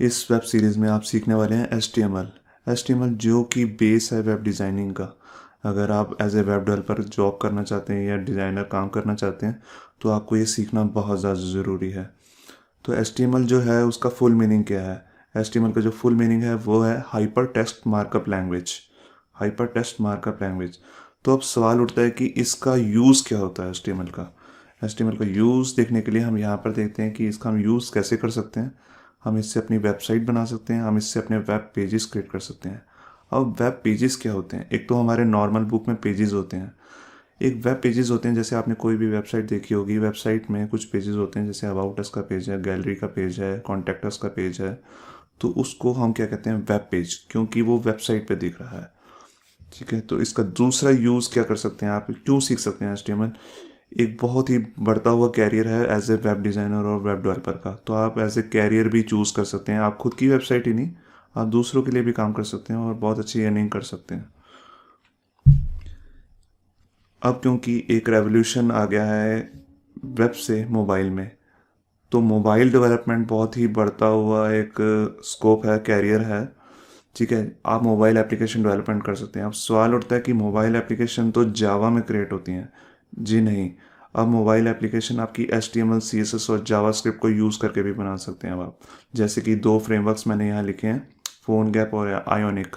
इस web series में आप सीखने वाले हैं एच टी एम एल जो कि बेस है वेब डिज़ाइनिंग का। अगर आप as a web developer job करना चाहते हैं या डिज़ाइनर काम करना चाहते हैं तो आपको ये सीखना बहुत ज़्यादा ज़रूरी है। तो एच टी एम एल जो है उसका फुल मीनिंग क्या है? एच टी एम एल का जो फुल मीनिंग है वो है hyper text markup language. Hyper text markup language. तो अब सवाल उठता है कि इसका यूज़ क्या होता है एच टी एम एल का। एच टी एम एल का यूज़ देखने के लिए हम यहाँ पर देखते हैं कि इसका हम यूज़ कैसे कर सकते हैं। हम इससे अपनी वेबसाइट बना सकते हैं, हम इससे अपने वेब पेजेस क्रिएट कर सकते हैं। अब वेब पेजेस क्या होते हैं? एक तो हमारे नॉर्मल बुक में पेजेस होते हैं, एक वेब पेजेस होते हैं। जैसे आपने कोई भी वेबसाइट देखी होगी, वेबसाइट में कुछ पेजेस होते हैं, जैसे अबाउट अस का पेज है, गैलरी का पेज है, कॉन्टैक्ट अस का पेज है। तो उसको हम क्या कहते हैं? वेब पेज, क्योंकि वो वेबसाइट पे दिख रहा है। ठीक है, तो इसका दूसरा यूज़ क्या कर सकते हैं, आप क्यों सीख सकते हैं एच। एक बहुत ही बढ़ता हुआ कैरियर है एज ए वेब डिज़ाइनर और वेब डेवलपर का। तो आप एज ए कैरियर भी चूज़ कर सकते हैं। आप खुद की वेबसाइट ही नहीं, आप दूसरों के लिए भी काम कर सकते हैं और बहुत अच्छी अर्निंग कर सकते हैं। अब क्योंकि एक रेवोल्यूशन आ गया है वेब से मोबाइल में, तो मोबाइल डेवलपमेंट बहुत ही बढ़ता हुआ एक स्कोप है, कैरियर है। ठीक है, आप मोबाइल एप्लीकेशन डेवलपमेंट कर सकते हैं। अब सवाल उठता है कि मोबाइल एप्लीकेशन तो जावा में क्रिएट होती हैं। जी नहीं, अब मोबाइल एप्लीकेशन आपकी H T M L C S S और जावा स्क्रिप्ट को यूज़ करके भी बना सकते हैं। अब आप जैसे कि दो फ्रेमवर्क्स मैंने यहाँ लिखे हैं, फ़ोन गैप और आयोनिक।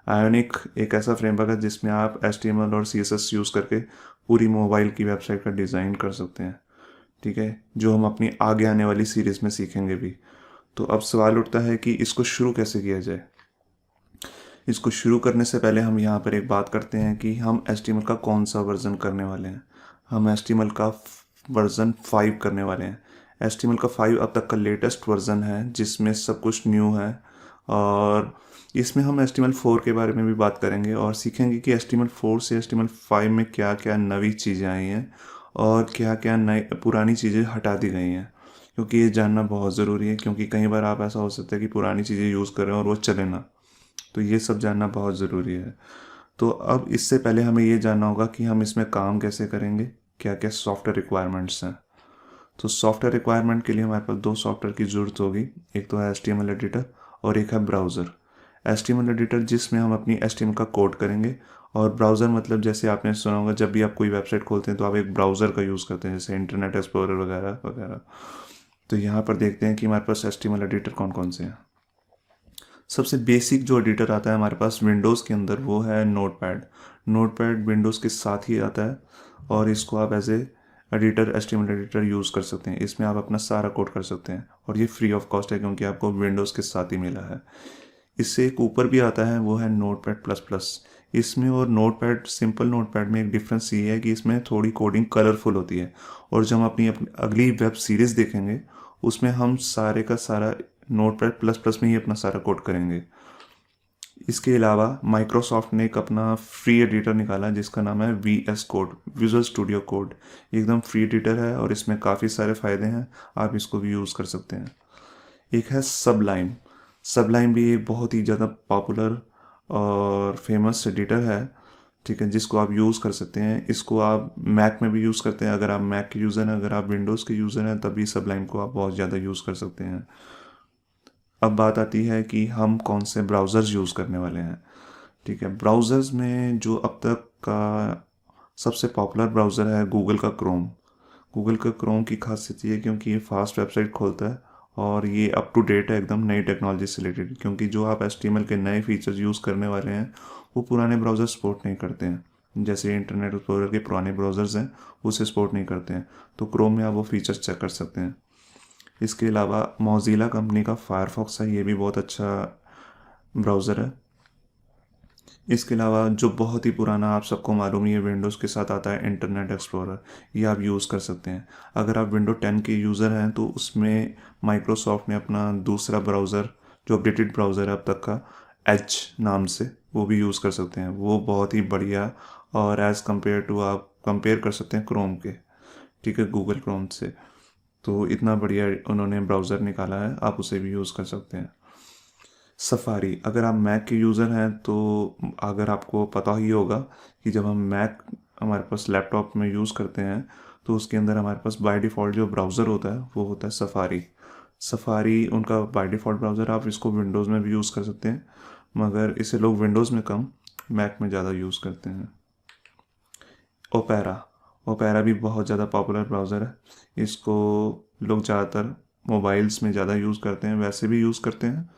आयोनिक एक ऐसा फ्रेमवर्क है जिसमें आप एच टी एम एल और सी एस एस यूज़ करके पूरी मोबाइल की वेबसाइट का डिज़ाइन कर सकते हैं। ठीक है, जो हम अपनी आगे आने वाली सीरीज़ में सीखेंगे भी। तो अब सवाल उठता है कि इसको शुरू कैसे किया जाए। इसको शुरू करने से पहले हम यहाँ पर एक बात करते हैं कि हम HTML का कौन सा वर्ज़न करने वाले हैं। हम HTML का वर्ज़न 5 करने वाले हैं। HTML का 5 अब तक का लेटेस्ट वर्ज़न है जिसमें सब कुछ न्यू है। और इसमें हम HTML 4 के बारे में भी बात करेंगे और सीखेंगे कि HTML 4 से HTML 5 में क्या क्या नई चीज़ें आई हैं और क्या क्या नई पुरानी चीज़ें हटा दी गई हैं। क्योंकि ये जानना बहुत ज़रूरी है, क्योंकि कई बार आप ऐसा हो सकता है कि पुरानी चीज़ें यूज़ करें और वो चले ना। तो ये सब जानना बहुत ज़रूरी है। तो अब इससे पहले हमें ये जानना होगा कि हम इसमें काम कैसे करेंगे, क्या क्या सॉफ्टवेयर रिक्वायरमेंट्स हैं। तो सॉफ्टवेयर रिक्वायरमेंट के लिए हमारे पास दो सॉफ्टवेयर की ज़रूरत होगी। एक तो है H T M L editor और एक है browser. H T M L editor जिसमें हम अपनी एच टी एम एल का कोड करेंगे, और ब्राउज़र मतलब जैसे आपने सुना होगा, जब भी आप कोई वेबसाइट खोलते हैं तो आप एक ब्राउज़र का यूज़ करते हैं, जैसे इंटरनेट एक्सप्लोरर वगैरह वगैरह। तो यहाँ पर देखते हैं कि हमारे पास H T M L editor कौन कौन से हैं। सबसे बेसिक जो एडिटर आता है हमारे पास विंडोज़ के अंदर वो है नोटपैड। नोटपैड विंडोज़ के साथ ही आता है और इसको आप as a editor, HTML editor use कर सकते हैं। इसमें आप अपना सारा कोड कर सकते हैं और ये फ्री ऑफ कॉस्ट है क्योंकि आपको विंडोज़ के साथ ही मिला है। इससे एक ऊपर भी आता है, वो है नोटपैड प्लस प्लस। इसमें और नोटपैड, सिंपल नोटपैड में एक डिफरेंस ये है कि इसमें थोड़ी कोडिंग कलरफुल होती है। और जब हम अपनी अगली वेब सीरीज़ देखेंगे उसमें हम सारे का सारा नोटपैड प्लस प्लस में ही अपना सारा कोड करेंगे। इसके अलावा माइक्रोसॉफ्ट ने एक अपना फ्री एडिटर निकाला जिसका नाम है V S code, visual studio code. एकदम फ्री एडिटर है और इसमें काफ़ी सारे फ़ायदे हैं, आप इसको भी यूज़ कर सकते हैं। एक है सबलाइम। सबलाइम भी एक बहुत ही ज़्यादा पॉपुलर और फेमस एडिटर है। ठीक है, जिसको आप यूज़ कर सकते हैं। इसको आप मैक में भी यूज़ करते हैं, अगर आप मैक के यूज़र हैं। अगर आप विंडोज़ के यूज़र हैं तभी सबलाइम को आप बहुत ज़्यादा यूज़ कर सकते हैं। अब बात आती है कि हम कौन से ब्राउज़र्स यूज़ करने वाले हैं। ठीक है, ब्राउज़र्स में जो अब तक का सबसे पॉपुलर ब्राउज़र है गूगल का क्रोम। गूगल का क्रोम की खासियत ये है क्योंकि ये फास्ट वेबसाइट खोलता है और ये अप टू डेट है, एकदम नई टेक्नोलॉजी से रिलेटेड। क्योंकि जो आप HTML के नए फीचर्स यूज़ करने वाले हैं वो पुराने ब्राउज़र सपोर्ट नहीं करते हैं। जैसे इंटरनेट एक्सप्लोरर के पुराने ब्राउज़र्स हैं उसे सपोर्ट नहीं करते हैं, तो क्रोम में आप वो फीचर्स चेक कर सकते हैं। इसके अलावा मोज़िला कंपनी का फायरफॉक्स है, ये भी बहुत अच्छा ब्राउज़र है। इसके अलावा जो बहुत ही पुराना, आप सबको मालूम ही है, विंडोज़ के साथ आता है इंटरनेट एक्सप्लोरर। ये आप यूज़ कर सकते हैं। अगर आप विंडो 10 के यूज़र हैं तो उसमें माइक्रोसॉफ्ट ने अपना दूसरा ब्राउज़र, जो अपडेटेड ब्राउज़र है अब तक का, एज नाम से, वो भी यूज़ कर सकते हैं। वो बहुत ही बढ़िया और एज़ कम्पेयर टू आप कंपेयर कर सकते हैं क्रोम के। ठीक है, गूगल क्रोम से। तो इतना बढ़िया उन्होंने ब्राउज़र निकाला है, आप उसे भी यूज़ कर सकते हैं। सफारी, अगर आप मैक के यूज़र हैं तो अगर आपको पता ही होगा कि जब हम मैक हमारे पास लैपटॉप में यूज़ करते हैं तो उसके अंदर हमारे पास बाय डिफ़ॉल्ट जो ब्राउज़र होता है वो होता है सफारी। सफारी उनका बाय डिफ़ॉल्ट ब्राउज़र, आप इसको विंडोज़ में भी यूज़ कर सकते हैं, मगर इसे लोग विंडोज़ में कम, मैक में ज़्यादा यूज़ करते हैं। ओपेरा, ओपेरा भी बहुत ज़्यादा पॉपुलर ब्राउज़र है। इसको लोग ज़्यादातर मोबाइल्स में ज़्यादा यूज़ करते हैं, वैसे भी यूज़ करते हैं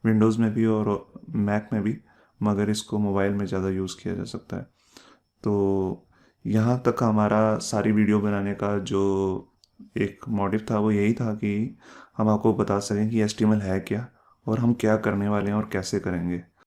विंडोज़ में भी और मैक में भी, मगर इसको मोबाइल में ज़्यादा यूज़ किया जा सकता है। तो यहाँ तक हमारा सारी वीडियो बनाने का जो एक मोटिव था वो यही था कि हम आपको बता सकें कि HTML है क्या और हम क्या करने वाले हैं और कैसे करेंगे।